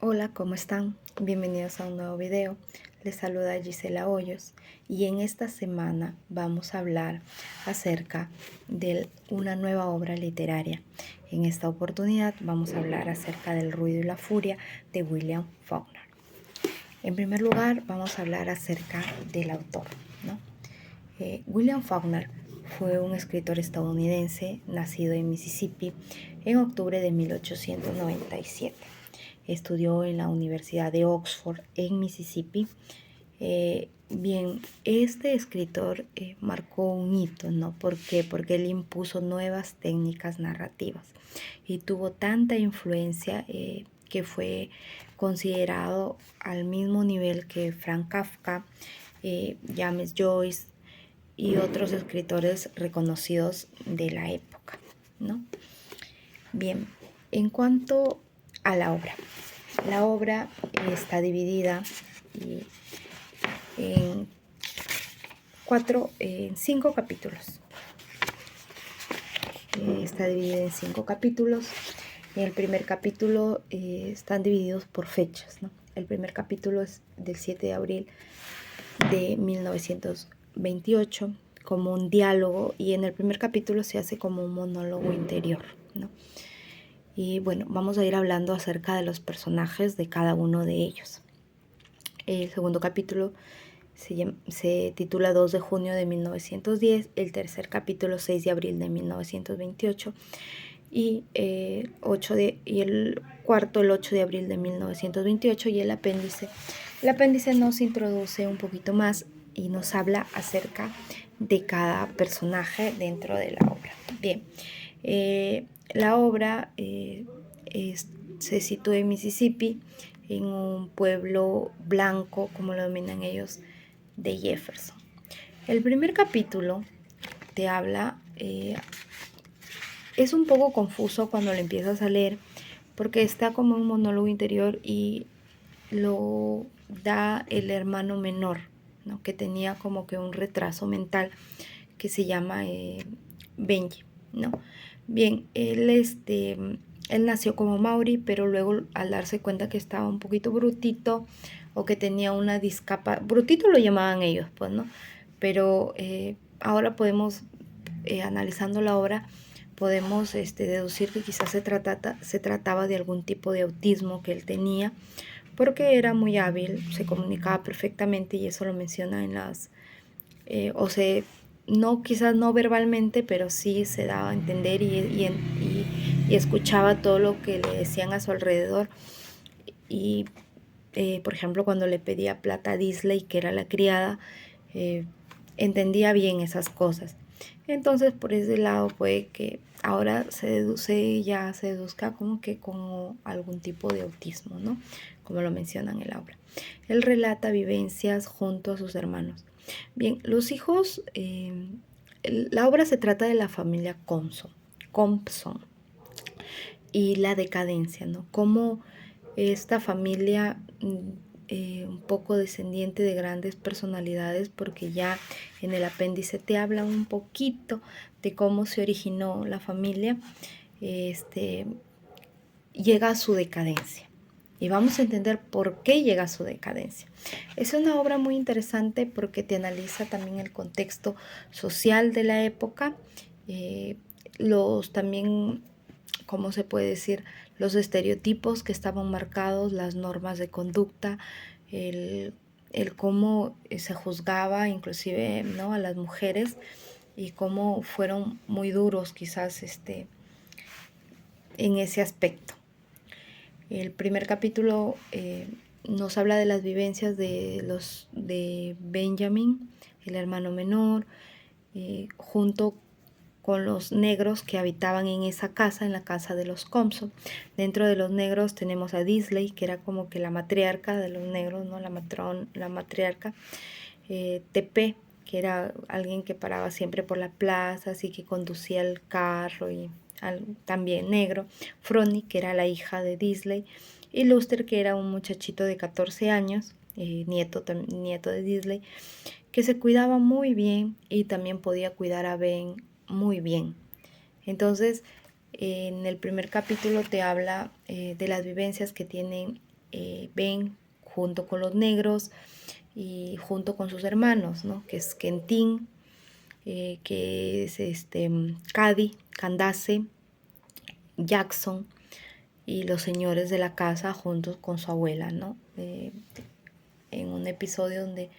Hola, ¿cómo están? Bienvenidos a un nuevo video. Les saluda Gisela Hoyos y en esta semana vamos a hablar acerca de una nueva obra literaria. En esta oportunidad vamos a hablar acerca del Ruido y la Furia de William Faulkner. En primer lugar, vamos a hablar acerca del autor, ¿no? William Faulkner fue un escritor estadounidense nacido en Mississippi en octubre de 1897. Estudió en la Universidad de Oxford en Mississippi. Este escritor marcó un hito, ¿no? ¿Por qué? Porque él impuso nuevas técnicas narrativas y tuvo tanta influencia que fue considerado al mismo nivel que Frank Kafka, James Joyce y otros escritores reconocidos de la época, ¿no? Bien, en cuanto a la obra está dividida en 5 capítulos. Está dividida en 5 capítulos. En el primer capítulo están divididos por fechas, ¿no? El primer capítulo es del 7 de abril de 1928 como un diálogo, y en el primer capítulo se hace como un monólogo interior, ¿no? Y bueno, vamos a ir hablando acerca de los personajes de cada uno de ellos. El segundo capítulo se titula 2 de junio de 1910, el tercer capítulo 6 de abril de 1928 y el cuarto el 8 de abril de 1928, y el apéndice. El apéndice nos introduce un poquito más y nos habla acerca de cada personaje dentro de la obra. Bien, la obra se sitúa en Mississippi, en un pueblo blanco, como lo denominan ellos, de Jefferson. El primer capítulo te habla, es un poco confuso cuando lo empiezas a leer, porque está como un monólogo interior y lo da el hermano menor, ¿no? Que tenía como que un retraso mental que se llama Benji, ¿no? Bien, él nació como Mauri, pero luego al darse cuenta que estaba un poquito brutito o que tenía una discapacidad, brutito lo llamaban ellos, pues, ¿no? Pero ahora podemos, analizando la obra, podemos deducir que quizás se trataba de algún tipo de autismo que él tenía, porque era muy hábil, se comunicaba perfectamente, y eso lo menciona en las, no, quizás no verbalmente, pero sí se daba a entender y escuchaba todo lo que le decían a su alrededor. Y, por ejemplo, cuando le pedía plata a Disley, que era la criada, entendía bien esas cosas. Entonces, por ese lado puede que ahora se deduzca como que como algún tipo de autismo, ¿no? Como lo mencionan en la obra. Él relata vivencias junto a sus hermanos. Bien, los hijos, la obra se trata de la familia Compson y la decadencia, ¿no? Cómo esta familia, un poco descendiente de grandes personalidades, porque ya en el apéndice te habla un poquito de cómo se originó la familia, llega a su decadencia. Y vamos a entender por qué llega a su decadencia. Es una obra muy interesante porque te analiza también el contexto social de la época, también, ¿cómo se puede decir? Los estereotipos que estaban marcados, las normas de conducta, el cómo se juzgaba inclusive, ¿no?, a las mujeres, y cómo fueron muy duros quizás en ese aspecto. El primer capítulo nos habla de las vivencias de Benjamin, el hermano menor, junto con los negros que habitaban en esa casa, en la casa de los Compson. Dentro de los negros tenemos a Disley, que era como que la matriarca de los negros, ¿no? La matriarca. TP, que era alguien que paraba siempre por la plaza, así que conducía el carro, y también negro. Fronnie, que era la hija de Disley, y Luster, que era un muchachito de 14 años, nieto de Disley, que se cuidaba muy bien y también podía cuidar a Ben muy bien. Entonces, en el primer capítulo te habla de las vivencias que tienen ven junto con los negros y junto con sus hermanos, ¿no? Que es Quentin, que es Cady, Candace, Jackson y los señores de la casa juntos con su abuela, ¿no? En un episodio donde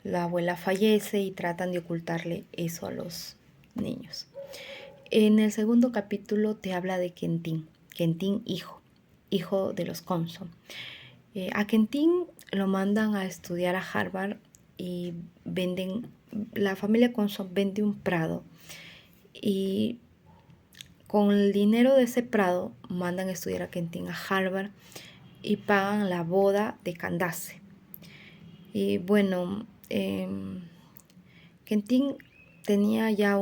la abuela fallece y tratan de ocultarle eso a los niños. En el segundo capítulo te habla de Quentin hijo de los Compson. A Quentin lo mandan a estudiar a Harvard y la familia Compson vende un prado y con el dinero de ese prado mandan a estudiar a Quentin a Harvard y pagan la boda de Candace. Y bueno, Quentin tenía ya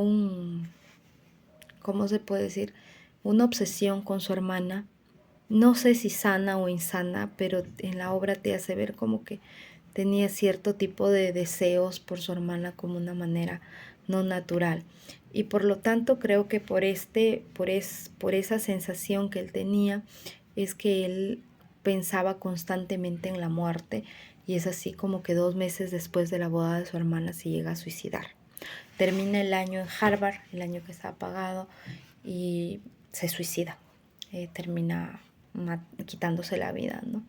¿cómo se puede decir? Una obsesión con su hermana. No sé si sana o insana, pero en la obra te hace ver como que tenía cierto tipo de deseos por su hermana como una manera no natural. Y por lo tanto creo que por esa sensación que él tenía, es que él pensaba constantemente en la muerte, y es así como que 2 meses después de la boda de su hermana se llega a suicidar. Termina el año en Harvard, el año que está pagado, y se suicida. Termina quitándose la vida, ¿no?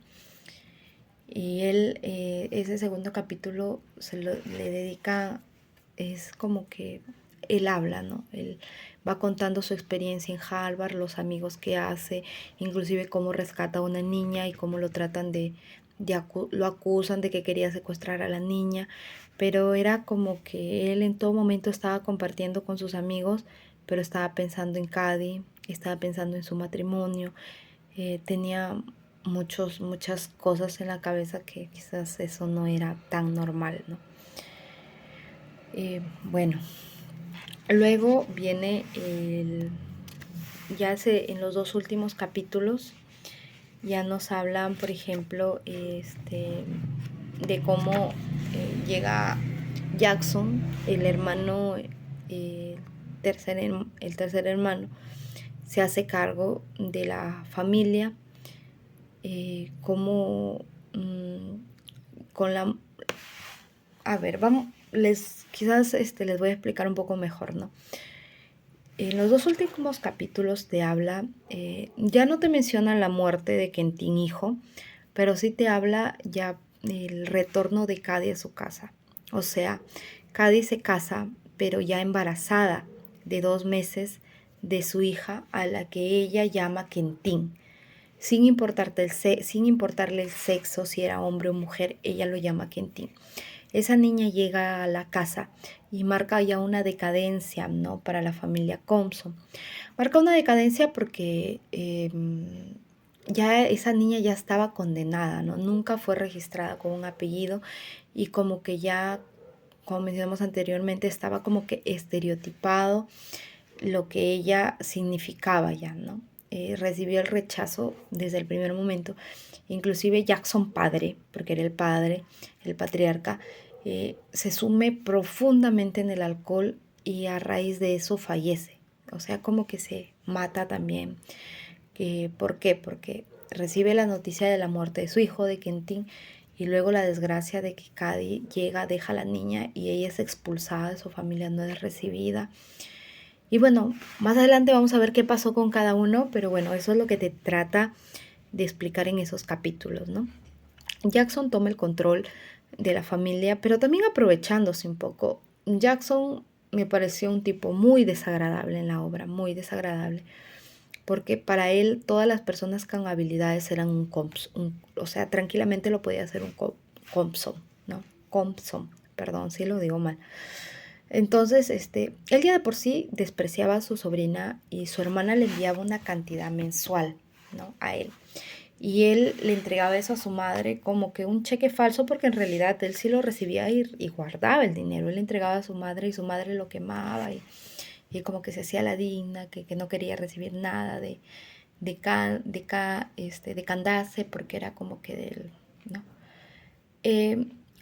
Y él, ese segundo capítulo le dedica, es como que él habla, ¿no? Él va contando su experiencia en Harvard, los amigos que hace, inclusive cómo rescata a una niña y cómo lo tratan lo acusan de que quería secuestrar a la niña, pero era como que él en todo momento estaba compartiendo con sus amigos, pero estaba pensando en Cady, estaba pensando en su matrimonio, tenía muchas cosas en la cabeza que quizás eso no era tan normal, ¿no? Bueno, luego viene en los 2 últimos capítulos ya nos hablan, por ejemplo, de cómo llega Jackson, el hermano, el tercer hermano, se hace cargo de la familia, como con la... A ver, quizás les voy a explicar un poco mejor, ¿no? En los 2 últimos capítulos te habla, ya no te menciona la muerte de Quentin hijo, pero sí te habla ya el retorno de Cady a su casa. O sea, Cady se casa, pero ya embarazada de 2 meses de su hija, a la que ella llama Quentin. Sin importarle el sexo, si era hombre o mujer, ella lo llama Quentin. Esa niña llega a la casa y marca ya una decadencia, ¿no? Para la familia Compson. Marca una decadencia porque ya esa niña ya estaba condenada, ¿no? Nunca fue registrada con un apellido y como que ya, como mencionamos anteriormente, estaba como que estereotipado lo que ella significaba ya, ¿no? Recibió el rechazo desde el primer momento. Inclusive Jackson padre, porque era el padre, el patriarca, se sume profundamente en el alcohol y a raíz de eso fallece. O sea, como que se mata también. ¿Por qué? Porque recibe la noticia de la muerte de su hijo, de Quentin, y luego la desgracia de que Cady llega, deja a la niña y ella es expulsada de su familia, no es recibida. Y bueno, más adelante vamos a ver qué pasó con cada uno, pero bueno, eso es lo que te trata de explicar en esos capítulos, ¿no? Jackson toma el control de la familia, pero también aprovechándose un poco. Jackson me pareció un tipo muy desagradable en la obra, muy desagradable, porque para él todas las personas con habilidades eran o sea, tranquilamente lo podía hacer un Compson, ¿no? Compson, perdón si lo digo mal. Entonces, él ya de por sí despreciaba a su sobrina y su hermana le enviaba una cantidad mensual, ¿no? A él. Y él le entregaba eso a su madre como que un cheque falso, porque en realidad él sí lo recibía y guardaba el dinero. Él le entregaba a su madre y su madre lo quemaba y como que se hacía la digna, que no quería recibir nada de Candace, porque era como que de él, ¿no?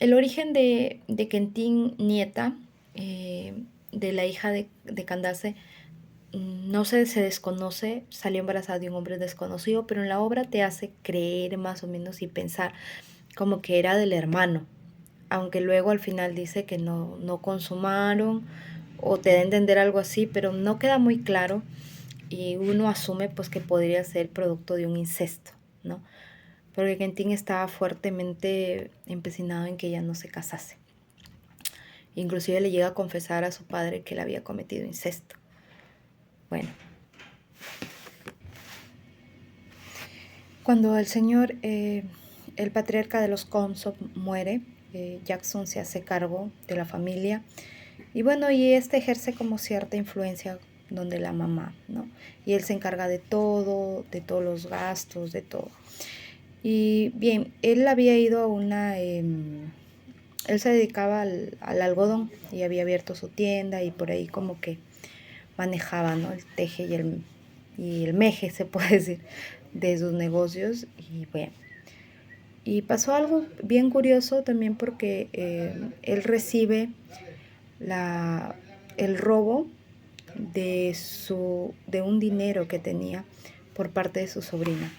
El origen de Quentin nieta, de la hija de Candace, no se desconoce, salió embarazada de un hombre desconocido, pero en la obra te hace creer más o menos y pensar como que era del hermano, aunque luego al final dice que no consumaron o te da a entender algo así, pero no queda muy claro y uno asume pues que podría ser producto de un incesto, ¿no? Porque Quentin estaba fuertemente empecinado en que ella no se casase. Inclusive le llega a confesar a su padre que él había cometido incesto. Bueno, cuando el patriarca de los Consop muere, Jackson se hace cargo de la familia y bueno, y este ejerce como cierta influencia donde la mamá, ¿no? Y él se encarga de todo, de todos los gastos, de todo. Y bien, él había ido a él se dedicaba al algodón y había abierto su tienda y por ahí como que manejaba, ¿no? El teje y el meje, se puede decir, de sus negocios. Y bueno, y pasó algo bien curioso también porque él recibe el robo de un dinero que tenía por parte de su sobrina.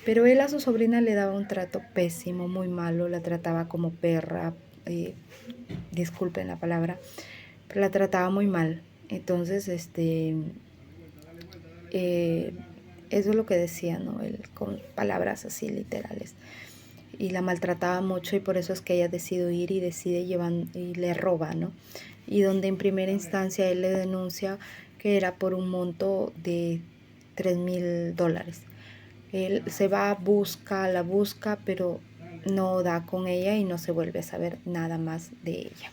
Pero él a su sobrina le daba un trato pésimo, muy malo, la trataba como perra, disculpen la palabra, pero la trataba muy mal. Entonces, eso es lo que decía, ¿no? Él, con palabras así literales. Y la maltrataba mucho y por eso es que ella decide ir y decide llevar y le roba, ¿no? Y donde en primera instancia él le denuncia que era por un monto de $3,000. Él se va, la busca, pero no da con ella y no se vuelve a saber nada más de ella.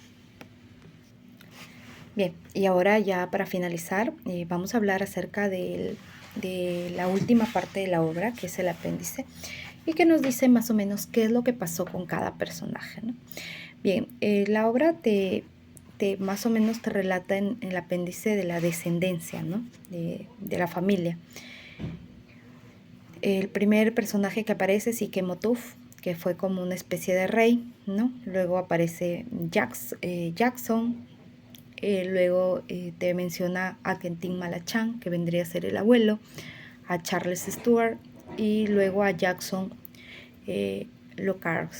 Bien, y ahora ya para finalizar, vamos a hablar acerca de la última parte de la obra, que es el apéndice, y que nos dice más o menos qué es lo que pasó con cada personaje, ¿no? Bien, la obra más o menos te relata en el apéndice de la descendencia, ¿no? De la familia. El primer personaje que aparece es Ikemotuf, que fue como una especie de rey, ¿no? Luego aparece Jackson, luego te menciona a Quentin Malachán, que vendría a ser el abuelo, a Charles Stuart y luego a Jackson Lockhart.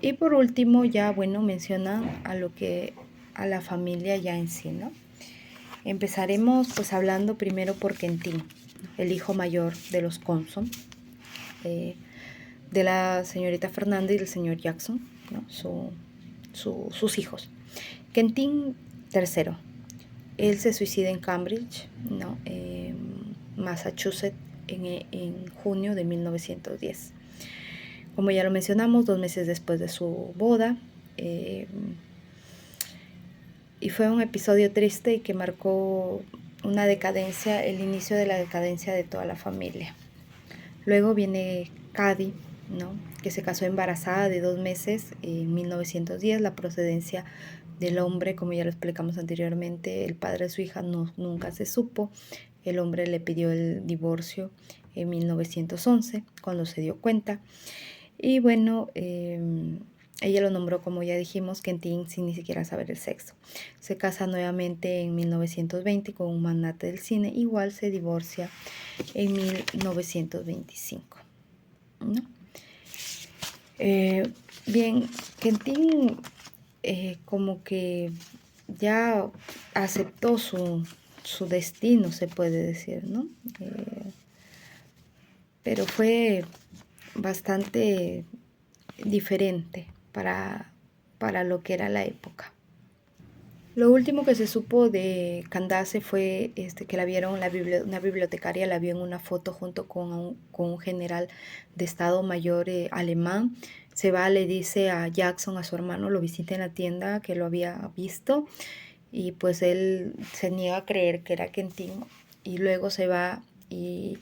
Y por último ya, bueno, menciona a la familia ya en sí, ¿no? Empezaremos pues hablando primero por Quentin, el hijo mayor de los Conson, de la señorita Fernanda y del señor Jackson, ¿no? Sus hijos. Quentin III, él se suicida en Cambridge, ¿no? Massachusetts, en junio de 1910. Como ya lo mencionamos, 2 meses después de su boda. Y fue un episodio triste y que marcó una decadencia, el inicio de la decadencia de toda la familia. Luego viene Cady, ¿no? Que se casó embarazada de 2 meses en 1910. La procedencia del hombre, como ya lo explicamos anteriormente, el padre de su hija nunca se supo. El hombre le pidió el divorcio en 1911, cuando se dio cuenta. Y bueno, ella lo nombró, como ya dijimos, Quentin, sin ni siquiera saber el sexo. Se casa nuevamente en 1920 con un magnate del cine. Igual se divorcia en 1925, ¿no? Bien, Quentin como que ya aceptó su destino, se puede decir, ¿no? Pero fue bastante diferente para lo que era la época. Lo último que se supo de Candace fue que la vieron, una bibliotecaria la vio en una foto junto con un general de Estado Mayor alemán. Se va, le dice a Jackson, a su hermano, lo visita en la tienda, que lo había visto, y pues él se niega a creer que era Quentin, y luego se va. Y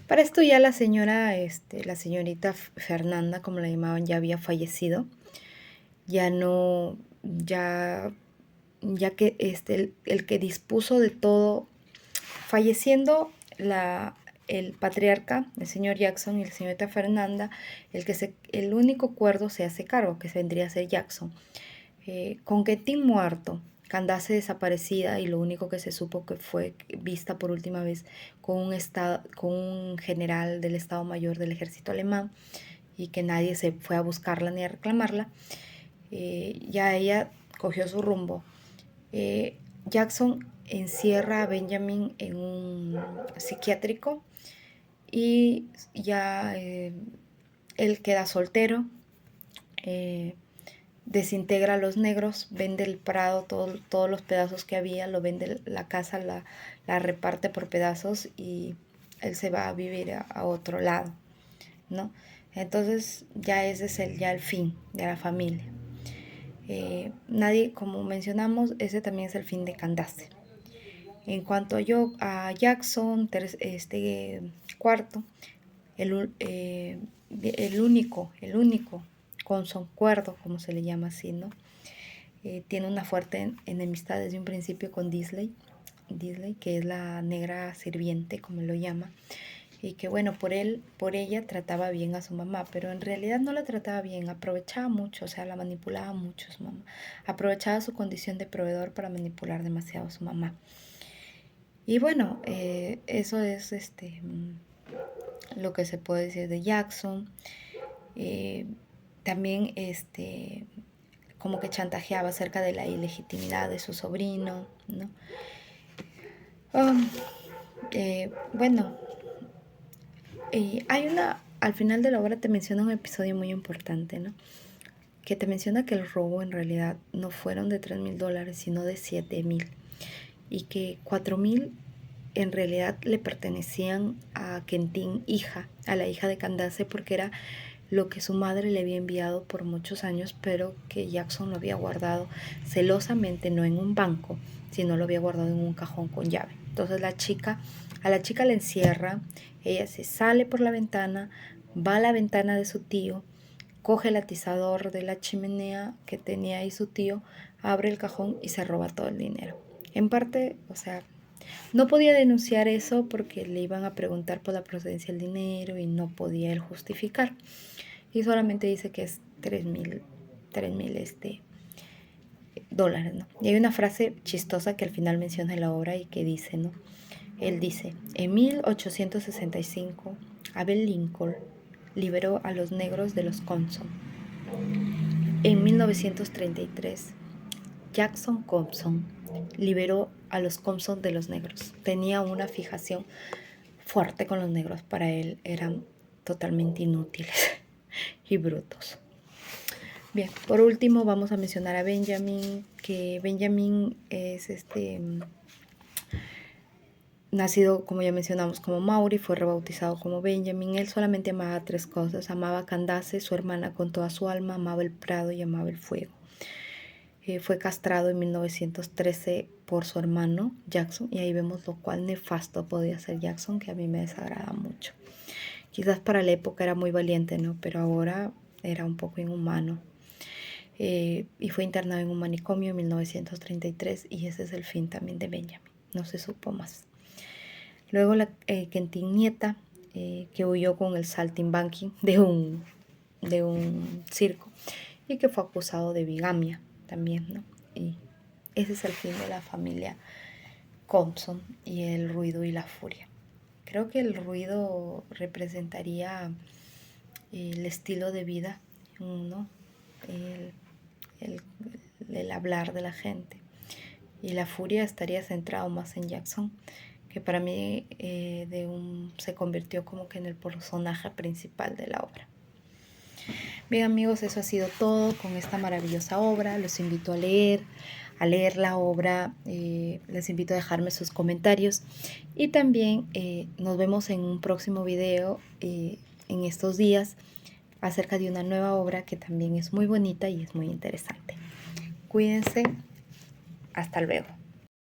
para esto ya la señorita Fernanda, como la llamaban, ya había fallecido. Ya no, ya que el que dispuso de todo, falleciendo el patriarca, el señor Jackson y la señorita Fernanda, el único cuerdo se hace cargo, que vendría a ser Jackson. Con Quentin muerto, Candace desaparecida, y lo único que se supo que fue vista por última vez con un general del Estado Mayor del ejército alemán, y que nadie se fue a buscarla ni a reclamarla. Ya ella cogió su rumbo. Jackson encierra a Benjamin en un psiquiátrico, y ya él queda soltero. Desintegra a los negros, vende el prado, todos los pedazos que había, lo vende la casa, la reparte por pedazos, y él se va a vivir a otro lado, ¿no? Entonces ya ese es el fin de la familia. Nadie, como mencionamos, ese también es el fin de Candace. En cuanto a Jackson, cuarto, el único Conson cuerdo, como se le llama así, ¿no? Tiene una fuerte enemistad desde un principio con Disley, que es la negra sirviente, como lo llama, y que bueno, por ella trataba bien a su mamá, pero en realidad no la trataba bien, aprovechaba mucho, o sea, la manipulaba mucho su mamá, aprovechaba su condición de proveedor para manipular demasiado a su mamá. Y bueno, eso es lo que se puede decir de Jackson. También como que chantajeaba acerca de la ilegitimidad de su sobrino, ¿no? Bueno, al final de la obra te menciona un episodio muy importante, ¿no? Que te menciona que el robo en realidad no fueron de $3,000, sino de 7,000, y que 4,000 en realidad le pertenecían a Quentin, a la hija de Candace, porque era lo que su madre le había enviado por muchos años, pero que Jackson lo había guardado celosamente, no en un banco, sino lo había guardado en un cajón con llave. Entonces a la chica la encierra, ella se sale por la ventana, va a la ventana de su tío, coge el atizador de la chimenea que tenía ahí su tío, abre el cajón y se roba todo el dinero. En parte, o sea, no podía denunciar eso porque le iban a preguntar por la procedencia del dinero y no podía él justificar. Y solamente dice que es 3,000 dólares, ¿no? Y hay una frase chistosa que al final menciona en la obra y que dice, ¿no? Él dice: en 1865, Abel Lincoln liberó a los negros de los Compson. En 1933, Jackson Compson liberó a los Compson de los negros. Tenía una fijación fuerte con los negros. Para él eran totalmente inútiles y brutos. Bien, por último vamos a mencionar a Benjamin, que Benjamin es nacido, como ya mencionamos, como Maury, fue rebautizado como Benjamin. Él solamente amaba 3 cosas: amaba a Candace, su hermana, con toda su alma, amaba el prado y amaba el fuego. Fue castrado en 1913 por su hermano Jackson, y ahí vemos lo cual nefasto podía ser Jackson, que a mí me desagrada mucho. Quizás para la época era muy valiente, ¿no? Pero ahora era un poco inhumano. Y fue internado en un manicomio en 1933, y ese es el fin también de Benjamin. No se supo más. Luego la Quentin nieta, que huyó con el saltimbanqui de un circo, y que fue acusado de bigamia también, ¿no? Y ese es el fin de la familia Compson y el ruido y la furia. Creo que el ruido representaría el estilo de vida, ¿no? El hablar de la gente. Y la furia estaría centrado más en Jackson, que para mí se convirtió como que en el personaje principal de la obra. Bien, amigos, eso ha sido todo con esta maravillosa obra. Los invito a leer la obra, les invito a dejarme sus comentarios, y también nos vemos en un próximo video en estos días acerca de una nueva obra que también es muy bonita y es muy interesante. Cuídense, hasta luego.